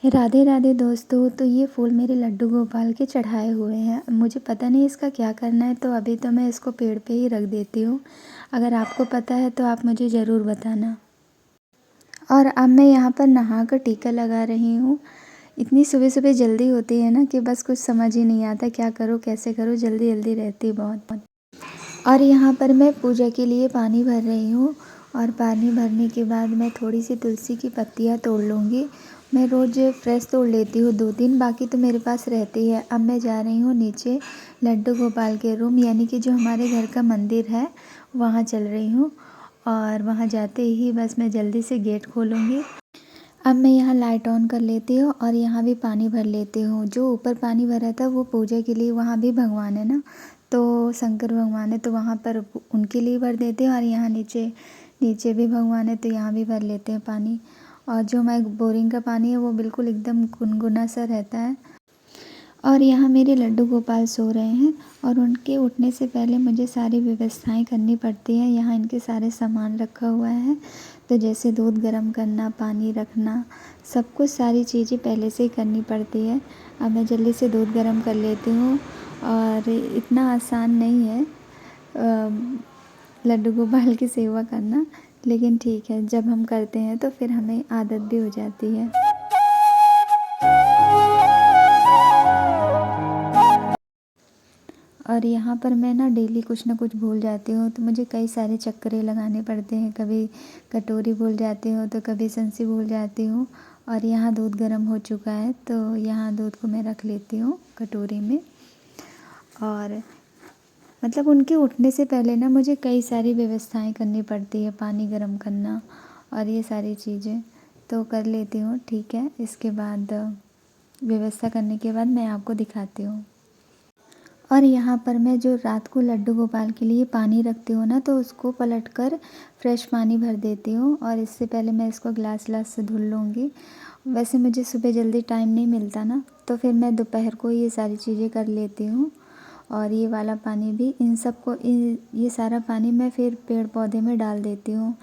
राधे राधे दोस्तों। तो ये फूल मेरे लड्डू गोपाल के चढ़ाए हुए हैं। मुझे पता नहीं इसका क्या करना है, तो अभी तो मैं इसको पेड़ पे ही रख देती हूँ। अगर आपको पता है तो आप मुझे ज़रूर बताना। और अब मैं यहाँ पर नहा कर टीका लगा रही हूँ। इतनी सुबह सुबह जल्दी होती है ना कि बस कुछ समझ ही नहीं आता क्या करूँ कैसे करूँ, जल्दी जल्दी रहती है बहुत। और यहाँ पर मैं पूजा के लिए पानी भर रही हूँ। और पानी भरने के बाद मैं थोड़ी सी तुलसी की पत्तियाँ तोड़ लूँगी। मैं रोज़ फ्रेश तोड़ लेती हूँ 2-3, बाकी तो मेरे पास रहती है। अब मैं जा रही हूँ नीचे लड्डू गोपाल के रूम, यानी कि जो हमारे घर का मंदिर है वहाँ चल रही हूँ। और वहाँ जाते ही बस मैं जल्दी से गेट खोलूँगी। अब मैं यहाँ लाइट ऑन कर लेती हूँ और यहाँ भी पानी भर लेती हूँ। जो ऊपर पानी भरा था वो पूजा के लिए, वहाँ भी भगवान है ना, तो शंकर भगवान है, तो वहाँ पर उनके लिए भर देते हैं। और यहाँ नीचे नीचे भी भगवान है, तो यहाँ भी भर लेते हैं पानी। और जो हमारे बोरिंग का पानी है वो बिल्कुल एकदम गुनगुना सा रहता है। और यहाँ मेरे लड्डू गोपाल सो रहे हैं और उनके उठने से पहले मुझे सारी व्यवस्थाएं करनी पड़ती हैं। यहाँ इनके सारे सामान रखा हुआ है, तो जैसे दूध गर्म करना, पानी रखना, सब कुछ सारी चीज़ें पहले से ही करनी पड़ती है। अब मैं जल्दी से दूध गर्म कर लेती हूँ। और इतना आसान नहीं है लड्डू गोपाल की सेवा करना, लेकिन ठीक है, जब हम करते हैं तो फिर हमें आदत भी हो जाती है। और यहाँ पर मैं ना डेली कुछ ना कुछ भूल जाती हूँ, तो मुझे कई सारे चक्करे लगाने पड़ते हैं। कभी कटोरी भूल जाती हूँ तो कभी संसी भूल जाती हूँ। और यहाँ दूध गर्म हो चुका है, तो यहाँ दूध को मैं रख लेती हूँ कटोरी में। और मतलब उनके उठने से पहले ना मुझे कई सारी व्यवस्थाएं करनी पड़ती है, पानी गर्म करना और ये सारी चीज़ें तो कर लेती हूँ। ठीक है, इसके बाद व्यवस्था करने के बाद मैं आपको दिखाती हूँ। और यहाँ पर मैं जो रात को लड्डू गोपाल के लिए पानी रखती हूँ ना, तो उसको पलट कर फ्रेश पानी भर देती हूँ। और इससे पहले मैं इसको ग्लास से धुल लूँगी। वैसे मुझे सुबह जल्दी टाइम नहीं मिलता ना, तो फिर मैं दोपहर को ये सारी चीज़ें कर लेती हूँ। और ये वाला पानी भी, इन सबको ये सारा पानी मैं फिर पेड़ पौधे में डाल देती हूँ।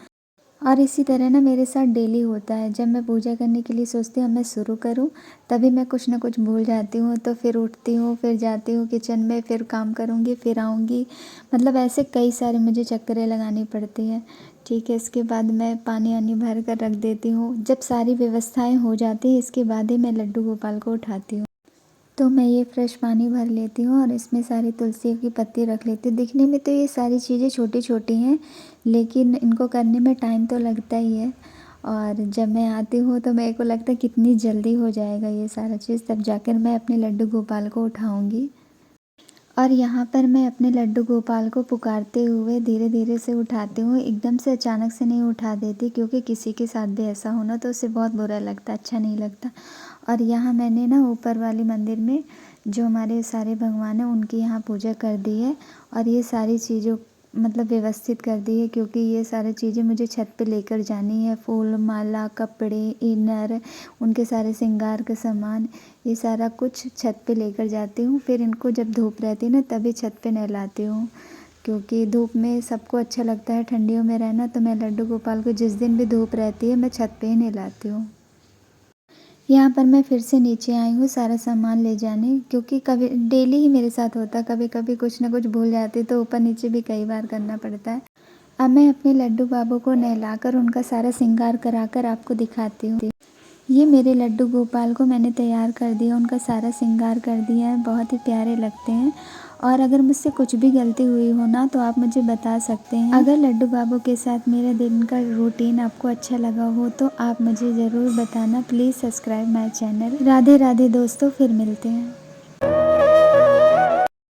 और इसी तरह ना मेरे साथ डेली होता है। जब मैं पूजा करने के लिए सोचती हूँ मैं शुरू करूँ, तभी मैं कुछ ना कुछ भूल जाती हूँ। तो फिर उठती हूँ, फिर जाती हूँ किचन में, फिर काम करूँगी, फिर आऊँगी। मतलब ऐसे कई सारे मुझे चक्करें लगानी पड़ती हैं। ठीक है, इसके बाद मैं पानी वानी भर कर रख देती हूँ। जब सारी व्यवस्थाएँ हो जाती हैं, इसके बाद ही मैं लड्डू गोपाल को उठाती हूँ। तो मैं ये फ्रेश पानी भर लेती हूँ और इसमें सारी तुलसी की पत्ती रख लेती हूँ। दिखने में तो ये सारी चीज़ें छोटी छोटी हैं, लेकिन इनको करने में टाइम तो लगता ही है। और जब मैं आती हूँ तो मेरे को लगता है कितनी जल्दी हो जाएगा ये सारा चीज़, तब जाकर मैं अपने लड्डू गोपाल को उठाऊँगी। और यहाँ पर मैं अपने लड्डू गोपाल को पुकारते हुए धीरे धीरे से उठाती हूँ। एकदम से अचानक से नहीं उठा देती, क्योंकि किसी के साथ भी ऐसा होना तो उसे बहुत बुरा लगता, अच्छा नहीं लगता। और यहाँ मैंने ना ऊपर वाले मंदिर में जो हमारे सारे भगवान हैं उनकी यहाँ पूजा कर दी है। और ये सारी चीज़ों मतलब व्यवस्थित कर दी है, क्योंकि ये सारी चीज़ें मुझे छत पे लेकर जानी है। फूल माला, कपड़े, इनर, उनके सारे श्रृंगार का सामान, ये सारा कुछ छत पे लेकर जाती हूँ। फिर इनको जब धूप रहती है ना तभी छत पे नहलाती हूँ, क्योंकि धूप में सबको अच्छा लगता है ठंडियों में रहना। तो मैं लड्डू गोपाल को जिस दिन भी धूप रहती है मैं छत पे ही नहलाती हूँ। यहाँ पर मैं फिर से नीचे आई हूँ सारा सामान ले जाने, क्योंकि कभी डेली ही मेरे साथ होता है, कभी कभी कुछ ना कुछ भूल जाती तो ऊपर नीचे भी कई बार करना पड़ता है। अब मैं अपने लड्डू बाबू को नहलाकर उनका सारा श्रृंगार कराकर आपको दिखाती हूँ। ये मेरे लड्डू गोपाल को मैंने तैयार कर दिया, उनका सारा श्रृंगार कर दिया है, बहुत ही प्यारे लगते हैं। और अगर मुझसे कुछ भी गलती हुई हो ना तो आप मुझे बता सकते हैं। अगर लड्डू बाबू के साथ मेरे दिन का रूटीन आपको अच्छा लगा हो तो आप मुझे ज़रूर बताना। Please subscribe my channel. Radhe Radhe दोस्तों, फिर मिलते हैं।